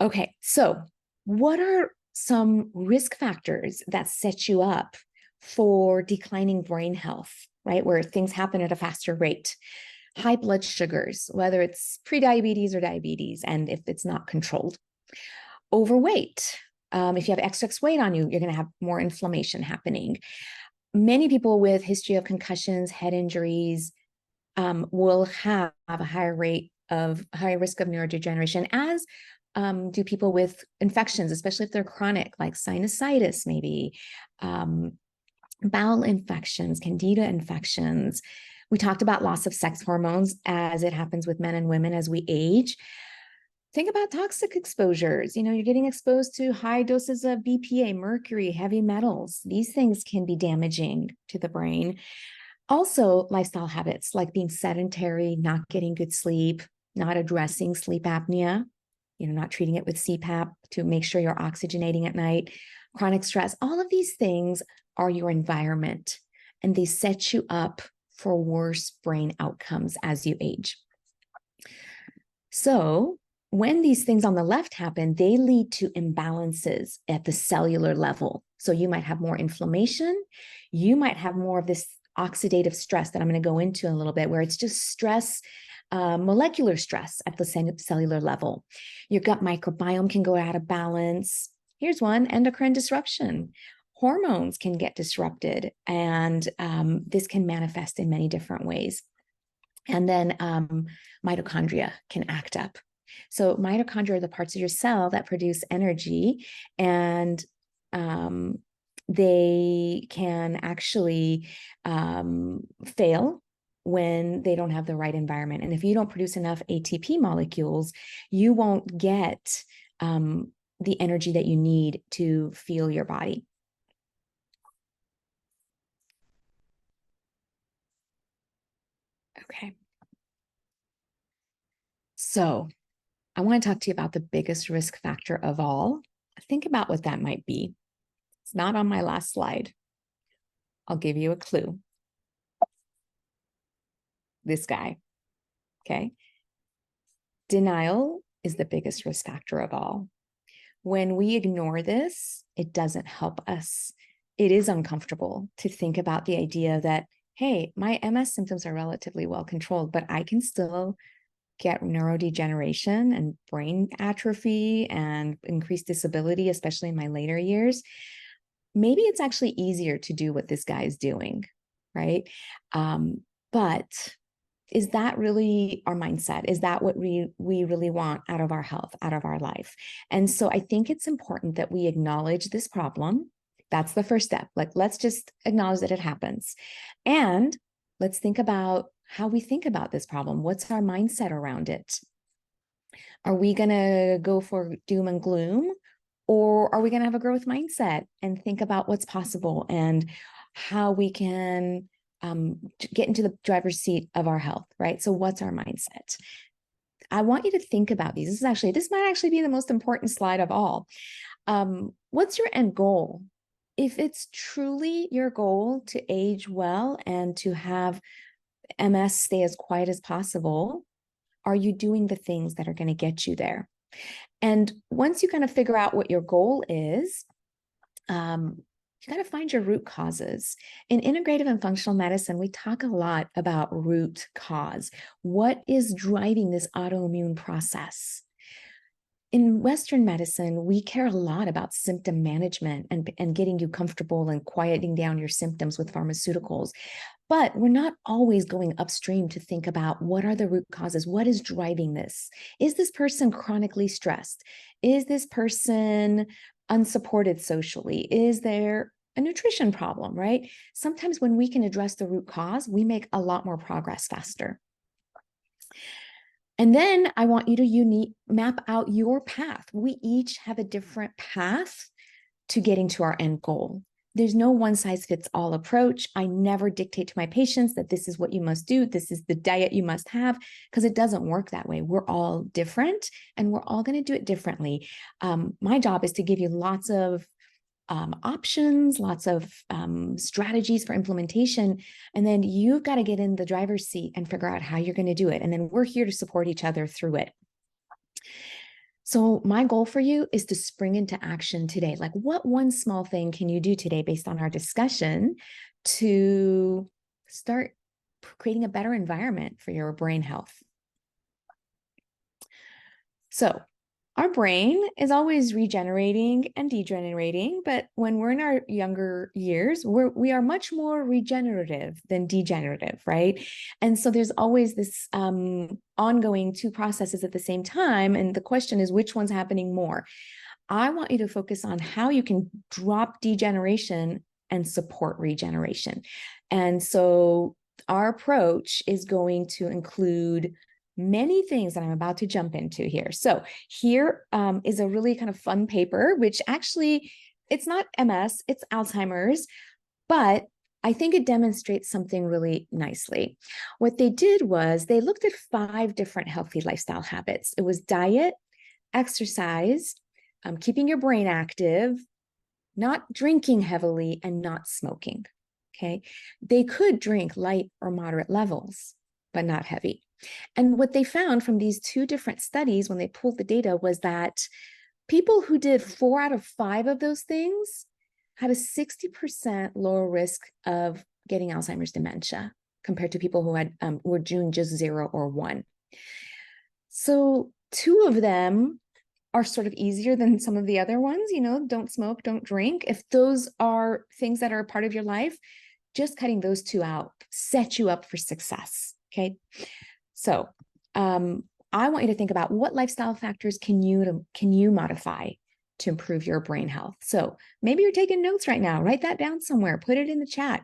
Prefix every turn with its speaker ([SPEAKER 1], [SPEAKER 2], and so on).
[SPEAKER 1] Okay, so what are some risk factors that set you up for declining brain health, right? Where things happen at a faster rate. High blood sugars, whether it's prediabetes or diabetes, and if it's not controlled. Overweight. If you have excess weight on you, you're going to have more inflammation happening. Many people with history of concussions, head injuries, will have a higher risk of neurodegeneration, as do people with infections, especially if they're chronic, like sinusitis, maybe, bowel infections, candida infections. We talked about loss of sex hormones as it happens with men and women as we age. Think about toxic exposures. You're getting exposed to high doses of BPA, mercury, heavy metals. These things can be damaging to the brain. Also, lifestyle habits like being sedentary, not getting good sleep, not addressing sleep apnea, not treating it with CPAP to make sure you're oxygenating at night, chronic stress. All of these things are your environment, and they set you up for worse brain outcomes as you age. So when these things on the left happen, they lead to imbalances at the cellular level. So you might have more inflammation. You might have more of this oxidative stress that I'm going to go into in a little bit, where it's just stress, molecular stress at the cellular level. Your gut microbiome can go out of balance. Here's one: endocrine disruption. Hormones can get disrupted, and this can manifest in many different ways. And then mitochondria can act up. So mitochondria are the parts of your cell that produce energy, and they can actually fail when they don't have the right environment. And if you don't produce enough ATP molecules, you won't get the energy that you need to fuel your body. Okay. So I want to talk to you about the biggest risk factor of all. Think about what that might be. It's not on my last slide. I'll give you a clue. This guy, okay? Denial is the biggest risk factor of all. When we ignore this, it doesn't help us. It is uncomfortable to think about the idea that, hey, my MS symptoms are relatively well controlled, but I can still get neurodegeneration and brain atrophy and increased disability, especially in my later years. Maybe it's actually easier to do what this guy is doing, right? But is that really our mindset? Is that what we really want out of our health, out of our life? And so I think it's important that we acknowledge this problem. That's the first step. Like, let's just acknowledge that it happens. And let's think about how we think about this problem. What's our mindset around it? Are we going to go for doom and gloom? Or are we going to have a growth mindset and think about what's possible and how we can get into the driver's seat of our health, right? So what's our mindset? I want you to think about these. This might actually be the most important slide of all. What's your end goal? If it's truly your goal to age well and to have MS stay as quiet as possible, are you doing the things that are going to get you there? And once you kind of figure out what your goal is, you got to find your root causes. In integrative and functional medicine, we talk a lot about root cause. What is driving this autoimmune process? In Western medicine, we care a lot about symptom management and getting you comfortable and quieting down your symptoms with pharmaceuticals. But we're not always going upstream to think about what are the root causes? What is driving this? Is this person chronically stressed? Is this person unsupported socially? Is there a nutrition problem, right? Sometimes when we can address the root cause, we make a lot more progress faster. And then I want you to map out your path. We each have a different path to getting to our end goal. There's no one size fits all approach. I never dictate to my patients that this is what you must do. This is the diet you must have, because it doesn't work that way. We're all different and we're all going to do it differently. My job is to give you lots of options, lots of strategies for implementation. And then you've got to get in the driver's seat and figure out how you're going to do it. And then we're here to support each other through it. So my goal for you is to spring into action today. Like, what one small thing can you do today based on our discussion to start creating a better environment for your brain health? So our brain is always regenerating and degenerating, but when we're in our younger years, we are much more regenerative than degenerative, right? And so there's always this ongoing two processes at the same time. And the question is, which one's happening more? I want you to focus on how you can drop degeneration and support regeneration. And so our approach is going to include many things that I'm about to jump into here. So here is a really kind of fun paper, which actually, it's not MS, it's Alzheimer's, but I think it demonstrates something really nicely. What they did was they looked at 5 different healthy lifestyle habits. It was diet, exercise, keeping your brain active, not drinking heavily, and not smoking. Okay. They could drink light or moderate levels, but not heavy. And what they found from these 2 different studies when they pulled the data was that people who did 4 out of 5 of those things had a 60% lower risk of getting Alzheimer's dementia compared to people who had were doing just 0 or 1. So 2 of them are sort of easier than some of the other ones, don't smoke, don't drink. If those are things that are a part of your life, just cutting those 2 out set you up for success. Okay. So I want you to think about what lifestyle factors can you modify to improve your brain health. So maybe you're taking notes right now. Write that down somewhere. Put it in the chat.